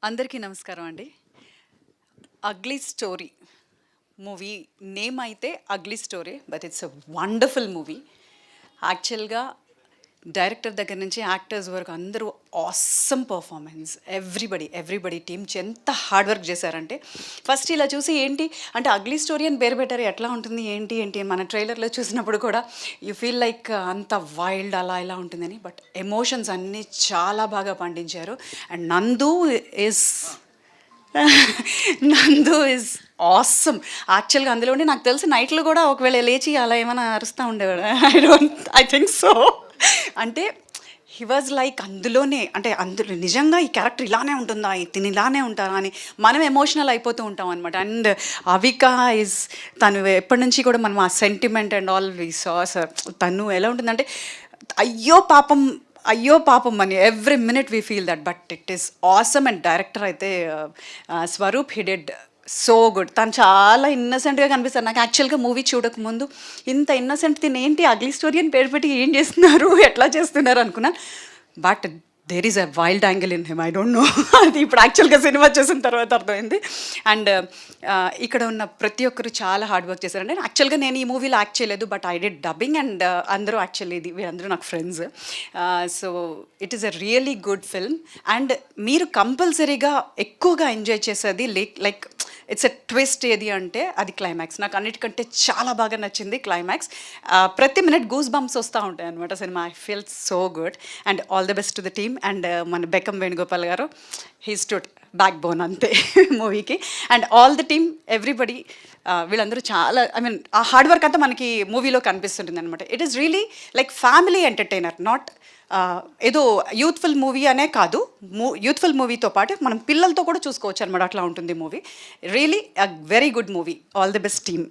అందరికీ నమస్కారం అండి. 'అగ్లీ స్టోరీ' మూవీ నేమ్ అయితే 'ugly story' but it's a wonderful movie. యాక్చువల్‌గా డైరెక్టర్ దగ్గర నుంచి యాక్టర్స్ వరకు అందరూ ఆసమ్ పర్ఫార్మెన్స్. ఎవ్రీబడి టీమ్ ఎంత హార్డ్ వర్క్ చేశారంటే, ఫస్ట్ ఇలా చూసి ఏంటి అంటే 'అగ్లీ స్టోరీ' అని పేరు పెట్టారు, ఎట్లా ఉంటుంది ఏంటి మన ట్రైలర్‌లో చూసినప్పుడు కూడా యూ ఫీల్ లైక్ అంత వైల్డ్ అలా ఇలా ఉంటుందని. బట్ ఎమోషన్స్ అన్నీ చాలా బాగా పండించారు. అండ్ నందు ఈజ్ ఆసమ్. యాక్చువల్గా అందులోనే నాకు తెలిసి నైట్లో కూడా ఒకవేళ లేచి అలా ఏమైనా అరుస్తూ ఉండేవాడు. I think so. అంటే హీ వాజ్ లైక్ అందులోనే, అంటే అందులో నిజంగా ఈ క్యారెక్టర్ ఇలానే ఉంటుందా, తిని ఇలానే ఉంటారా అని మనం ఎమోషనల్ అయిపోతూ ఉంటాం అనమాట. అండ్ అవిక ఈజ్ తను ఎప్పటి నుంచి కూడా మనం ఆ sentiment and all we saw sir. తను ఎలా ఉంటుందంటే అయ్యో పాపం అని every minute we feel that. But it is awesome. And director అయితే Swaroop he did so good. తను చాలా ఇన్నసెంట్గా కనిపిస్తారు నాకు. యాక్చువల్గా మూవీ చూడకముందు ఇంత ఇన్నసెంట్ తిని ఏంటి 'అగ్లీ స్టోరీ' అని పేరు పెట్టి ఏం చేస్తున్నారు, ఎట్లా చేస్తున్నారు అనుకున్నాను. But there is a wild angle in him. I don't know. అది ఇప్పుడు యాక్చువల్గా సినిమా చూసిన తర్వాత అర్థమైంది. అండ్ ఇక్కడ ఉన్న ప్రతి ఒక్కరు చాలా హార్డ్ వర్క్ చేశారండి. యాక్చువల్గా నేను ఈ మూవీలో యాక్ట్ చేయలేదు, but I did dubbing. And అందరూ యాక్చువల్లీ వీళ్ళందరూ నాకు friends. So it is a really good film. And మీరు కంపల్సరీగా ఎక్కువగా ఎంజాయ్ చేసేది లైక్ ఇట్స్ ఎ ట్విస్ట్ ఏది అంటే అది క్లైమాక్స్. నాకు అన్నిటికంటే చాలా బాగా నచ్చింది క్లైమాక్స్. ప్రతి మినిట్ గూస్ బంప్స్ వస్తూ ఉంటాయి అనమాట cinema. I feel so good. And all the best to the team. And మన బెక్కం వేణుగోపాల్ గారు, హీ స్టూడ్ బ్యాక్ బోన్ అంతే మూవీకి. And all the team everybody, వీళ్ళందరూ చాలా, ఐ మీన్ ఆ హార్డ్ వర్క్ అంతా మనకి మూవీలో కనిపిస్తుంటుంది అనమాట. It is really like family entertainer, not ఏదో యూత్ఫుల్ మూవీ అనే కాదు. యూత్ఫుల్ మూవీతో పాటు మనం పిల్లలతో కూడా చూసుకోవచ్చు అనమాట. అట్లా ఉంటుంది movie. Really a very good movie. All the best team.